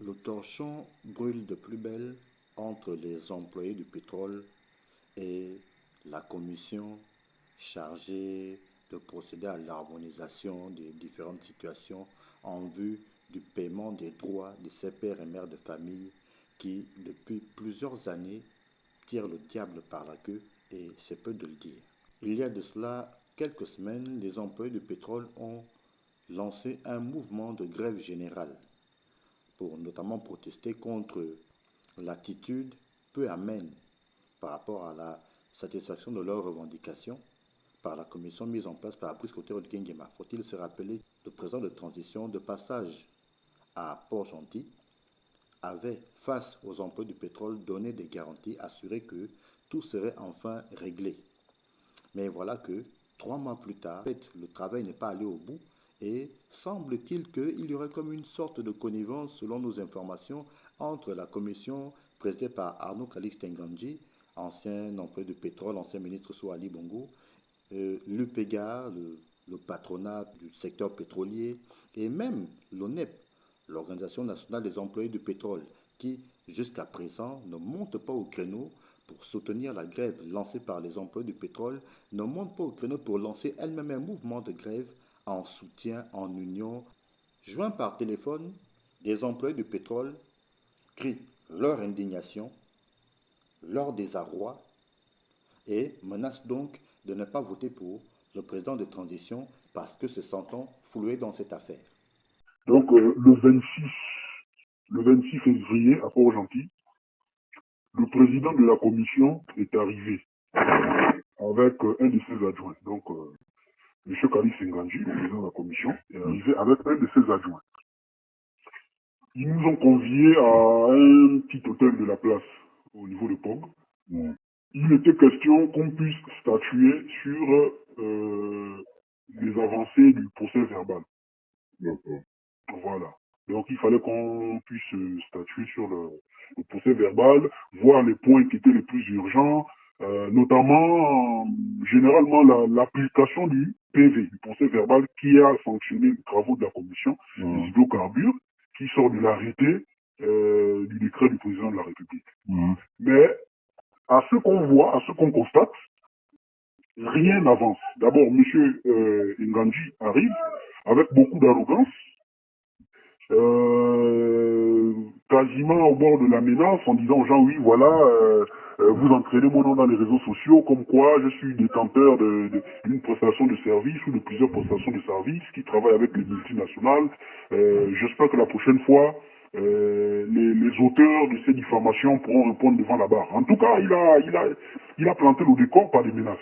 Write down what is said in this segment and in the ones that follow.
Le torchon brûle de plus belle entre les employés du pétrole et la commission chargée de procéder à l'harmonisation des différentes situations en vue du paiement des droits de ces pères et mères de famille qui, depuis plusieurs années, tirent le diable par la queue, et c'est peu de le dire. Il y a de cela quelques semaines, les employés du pétrole ont lancé un mouvement de grève générale pour notamment protester contre l'attitude peu amène par rapport à la satisfaction de leurs revendications par la commission mise en place par Brice Cotero de Nguema. Faut-il se rappeler, le président de transition de passage à Port-Gentil avait, face aux emplois du pétrole, donné des garanties, assuré que tout serait enfin réglé. Mais voilà que 3 mois plus tard, le travail n'est pas allé au bout et semble-t-il qu'il y aurait comme une sorte de connivence, selon nos informations, entre la commission présidée par Arnaud Calix Tenganji, ancien employé de pétrole, ancien ministre sous Ali Bongo, l'UPEGA, le patronat du secteur pétrolier, et même l'ONEP, l'Organisation nationale des employés du pétrole, qui, jusqu'à présent, ne monte pas au créneau pour soutenir la grève lancée par les employés du pétrole, ne monte pas au créneau pour lancer elle-même un mouvement de grève en soutien, en union. Joints par téléphone, des employés du pétrole crient leur indignation, leur désarroi et menacent donc de ne pas voter pour le président de transition parce que se sentant floués dans cette affaire. Donc le 26 février à Port-Gentil, le président de la commission est arrivé avec un de ses adjoints. Donc M. Kali Senganji, le président de la commission, est arrivé avec un de ses adjoints. Ils nous ont conviés à un petit hôtel de la place au niveau de Pog. Il était question qu'on puisse statuer sur les avancées du procès verbal. Voilà. Donc il fallait qu'on puisse statuer sur le procès verbal, voir les points qui étaient les plus urgents, notamment généralement l'application du PV, du procès verbal qui a sanctionné les travaux de la commission des hydrocarbures, qui sort de l'arrêté du décret du président de la République. Mais à ce qu'on voit, à ce qu'on constate, rien n'avance. D'abord, M. Nganji arrive avec beaucoup d'arrogance, quasiment au bord de la menace, en disant aux gens, oui, voilà, vous entraînez mon nom dans les réseaux sociaux, comme quoi je suis détenteur d'une prestation de service ou de plusieurs prestations de service qui travaillent avec les multinationales. J'espère que la prochaine fois, les auteurs de ces diffamations pourront répondre devant la barre. En tout cas, il a planté le décor par des menaces.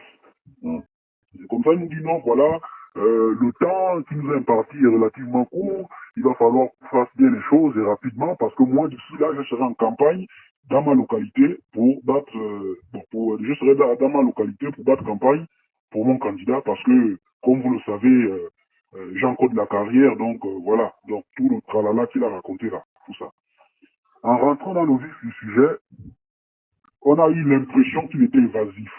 C'est comme ça, il nous dit non, voilà, le temps qui nous est imparti est relativement court, il va falloir qu'on fasse bien les choses et rapidement, parce que moi, d'ici là, je serai en campagne dans ma localité pour battre, je serai dans ma localité pour battre campagne pour mon candidat, parce que, comme vous le savez, j'ai encore de la carrière, donc voilà, donc tout le tralala qu'il a raconté là, tout ça. En rentrant dans le vif du sujet, on a eu l'impression qu'il était évasif,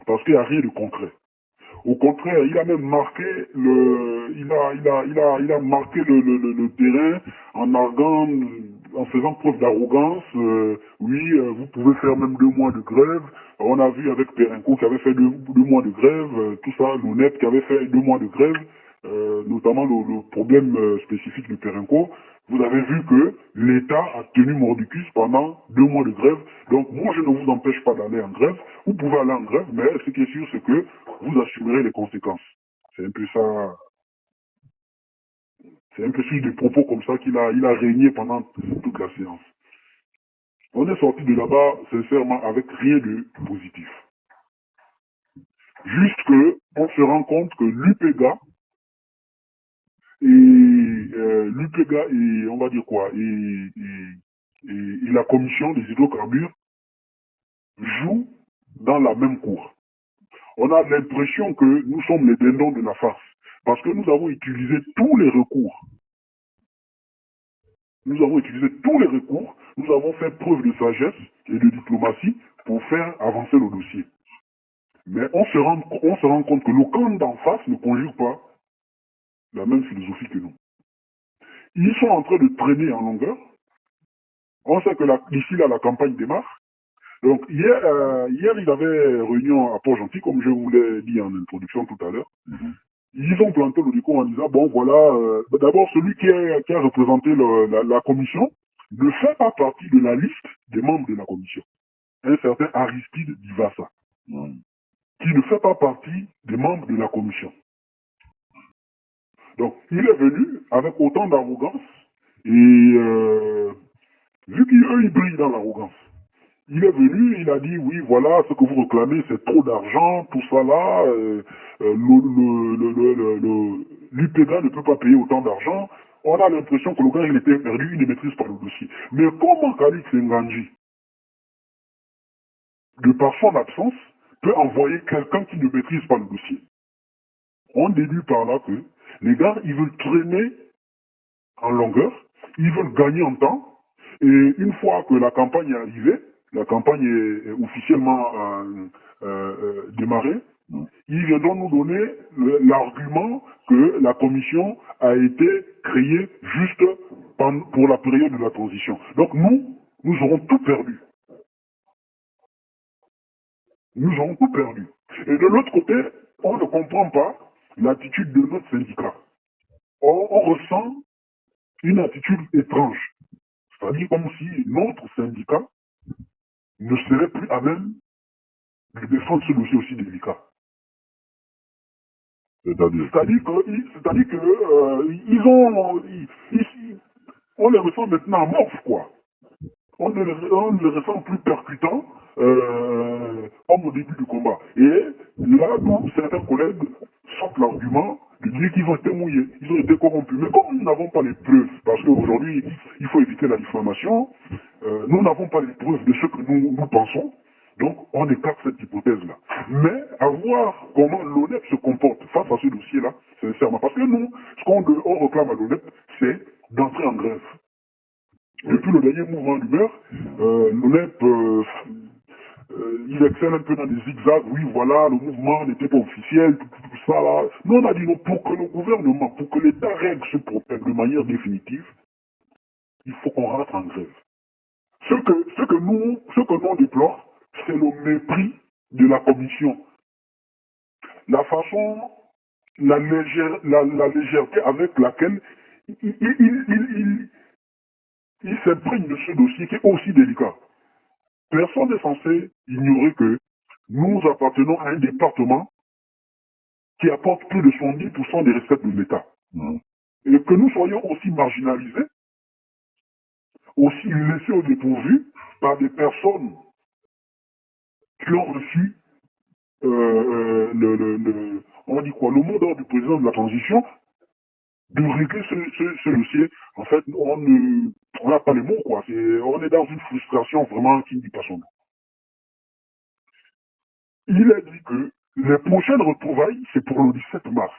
parce qu'il n'y a rien de concret. Au contraire, il a même marqué il a marqué le terrain en arguant, en faisant preuve d'arrogance. Oui, vous pouvez faire même 2 mois de grève. On a vu avec Perenco qui avait fait 2 mois de grève, tout ça, l'ONEP qui avait fait 2 mois de grève, notamment le problème spécifique de Perenco. Vous avez vu que l'État a tenu mordicus pendant 2 mois de grève. Donc moi, je ne vous empêche pas d'aller en grève. Vous pouvez aller en grève, mais ce qui est sûr, c'est que vous assumerez les conséquences. C'est un peu ça. C'est un peu sur des propos comme ça qu'il a régné pendant toute la séance. On est sorti de là-bas, sincèrement, avec rien de positif. Juste que, on se rend compte que l'UPEGA et on va dire quoi, et la commission des hydrocarbures jouent dans la même cour. On a l'impression que nous sommes les dindons de la farce, parce que nous avons utilisé tous les recours. Nous avons fait preuve de sagesse et de diplomatie pour faire avancer le dossier. Mais on se rend compte que le camp d'en face ne conjugue pas la même philosophie que nous. Ils sont en train de traîner en longueur. On sait que ici, là, la campagne démarre. Donc, hier, il y avait réunion à Port-Gentil, comme je vous l'ai dit en introduction tout à l'heure. Ils ont planté le décor en disant, bon, voilà, d'abord, celui qui a représenté la commission ne fait pas partie de la liste des membres de la commission. Un certain Aristide Divassa, qui ne fait pas partie des membres de la commission. Donc, il est venu avec autant d'arrogance, et vu qu'eux, ils brillent dans l'arrogance, il est venu, il a dit, oui, voilà, ce que vous réclamez, c'est trop d'argent, tout ça là, l'UPEGA ne peut pas payer autant d'argent. On a l'impression que le gars, il était perdu, il ne maîtrise pas le dossier. Mais comment Khalid Senganji, de par son absence, peut envoyer quelqu'un qui ne maîtrise pas le dossier? On déduit par là que les gars, ils veulent traîner en longueur, ils veulent gagner en temps, et une fois que la campagne est arrivée, la campagne est officiellement démarrée, ils viendront nous donner l'argument que la commission a été créée juste pour la période de la transition. Donc nous aurons tout perdu. Nous aurons tout perdu. Et de l'autre côté, on ne comprend pas l'attitude de notre syndicat. On ressent une attitude étrange. C'est-à-dire comme si notre syndicat ne serait plus à même de défendre ce dossier aussi délicat. C'est-à-dire que on les ressent maintenant amorphes, quoi. On ne les ressent plus percutants comme au début du combat. Et là, nous, certains collègues sortent l'argument de dire qu'ils ont été mouillés, ils ont été corrompus. Mais comme nous n'avons pas les preuves, parce qu'aujourd'hui, il faut éviter la diffamation, nous n'avons pas les preuves de ce que nous pensons, donc on écarte cette hypothèse-là. Mais à voir comment l'ONEP se comporte face à ce dossier-là, sincèrement. Parce que nous, ce qu'on réclame à l'ONEP, c'est d'entrer en grève. Depuis le dernier mouvement d'humeur, l'ONEP, il excelle un peu dans des zigzags. Oui, voilà, le mouvement n'était pas officiel, tout ça là. Nous, on a dit non, pour que le gouvernement, pour que l'État règle ce problème de manière définitive, il faut qu'on rentre en grève. Ce que nous déplorons, c'est le mépris de la commission. La façon, la légèreté avec laquelle il s'imprègne de ce dossier qui est aussi délicat. Personne n'est censé ignorer que nous appartenons à un département qui apporte plus de 70% des recettes de l'État. Et que nous soyons aussi marginalisés, aussi laissés au dépourvu par des personnes qui ont reçu on dit quoi, le mot d'ordre du président de la transition, de régler ce dossier. En fait, on n'a pas les mots, quoi. On est dans une frustration vraiment qui ne dit pas son nom. Il a dit que les prochaines retrouvailles, c'est pour le 17 mars.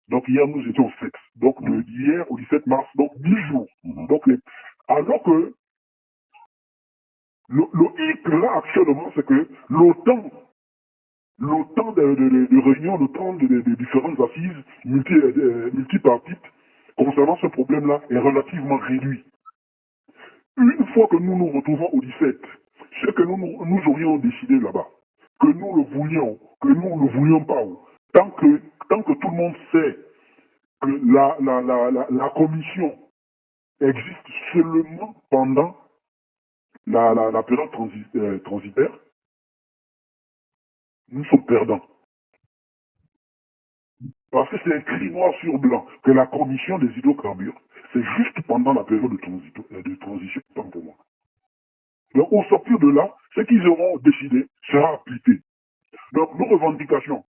Donc hier, nous étions 7. Donc de hier au 17 mars, donc 10 jours. Donc, alors que le hic là actuellement, c'est que l'OTAN de réunion, le temps de différentes assises multipartites concernant ce problème-là est relativement réduit. Une fois que nous nous retrouvons au 17, ce que nous aurions décidé là-bas, que nous le voulions, que nous ne le voulions pas, tant que tout le monde sait que la commission existe seulement pendant la période transitaire, nous sommes perdants. Parce que c'est écrit noir sur blanc que la commission des hydrocarbures, c'est juste pendant la période de transition, tant pour moi. Donc au sortir de là, ce qu'ils auront décidé sera appliqué. Donc nos revendications.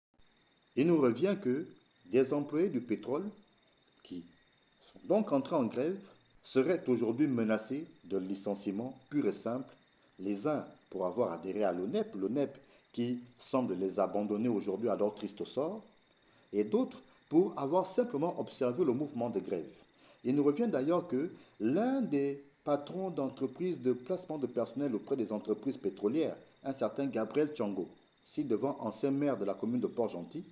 Il nous revient que des employés du pétrole qui sont donc entrés en grève seraient aujourd'hui menacés de licenciement pur et simple, les uns pour avoir adhéré à l'ONEP qui semble les abandonner aujourd'hui à leur triste sort, et d'autres pour avoir simplement observé le mouvement de grève. Il nous revient d'ailleurs que l'un des patrons d'entreprises de placement de personnel auprès des entreprises pétrolières, un certain Gabriel Tchongo, ci-devant ancien maire de la commune de Port-Gentil,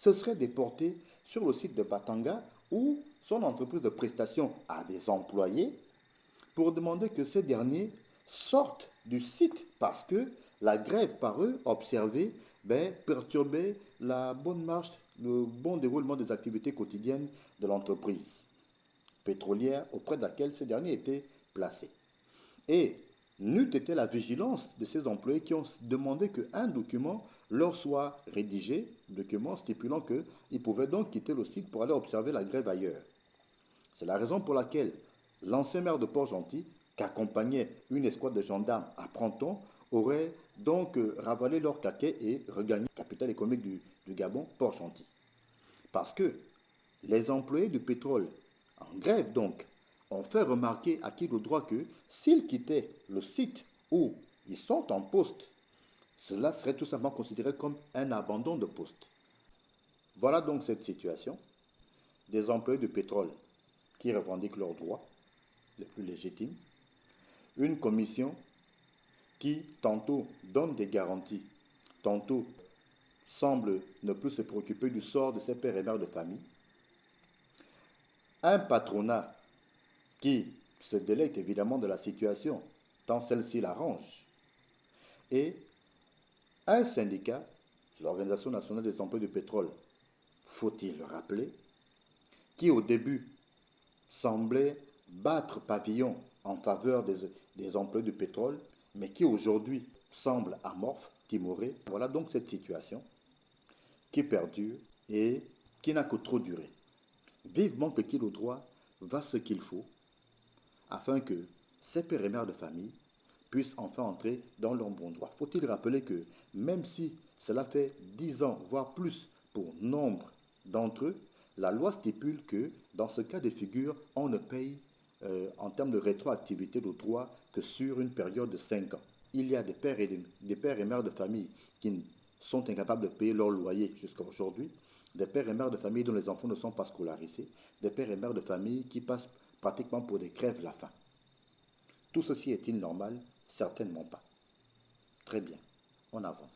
se serait déporté sur le site de Batanga où son entreprise de prestation à des employés pour demander que ces derniers sortent du site parce que la grève par eux observée perturbait la bonne marche, le bon déroulement des activités quotidiennes de l'entreprise pétrolière auprès de laquelle ces derniers étaient placés. Et n'eût été la vigilance de ces employés qui ont demandé qu'un document leur soit rédigé, document stipulant qu'ils pouvaient donc quitter le site pour aller observer la grève ailleurs. C'est la raison pour laquelle l'ancien maire de Port-Gentil, qu'accompagnait une escouade de gendarmes à Pranton, aurait donc ravalé leur caquet et regagné la capitale économique du Gabon, Port-Gentil. Parce que les employés du pétrole, en grève donc, ont fait remarquer à qui le droit que s'ils quittaient le site où ils sont en poste, cela serait tout simplement considéré comme un abandon de poste. Voilà donc cette situation des employés du pétrole qui revendiquent leurs droits les plus légitimes, une commission qui tantôt donne des garanties, tantôt semble ne plus se préoccuper du sort de ses pères et mères de famille, un patronat qui se délecte évidemment de la situation tant celle-ci l'arrange, et un syndicat, l'Organisation nationale des emplois du pétrole, faut-il le rappeler, qui au début semblait battre pavillon en faveur des emplois du pétrole, mais qui aujourd'hui semble amorphe, timoré. Voilà donc cette situation qui perdure et qui n'a que trop duré. Vivement que qui le droit va ce qu'il faut afin que ces pères et mères de famille puissent enfin entrer dans leur bon droit. Faut-il rappeler que même si cela fait 10 ans, voire plus pour nombre d'entre eux, la loi stipule que dans ce cas de figure, on ne paye en termes de rétroactivité de droit que sur une période de 5 ans. Il y a des pères et mères de famille qui sont incapables de payer leur loyer jusqu'à aujourd'hui, des pères et mères de famille dont les enfants ne sont pas scolarisés, des pères et mères de famille qui passent pratiquement pour des crèves la faim. Tout ceci est-il normal? Certainement pas. Très bien, on avance.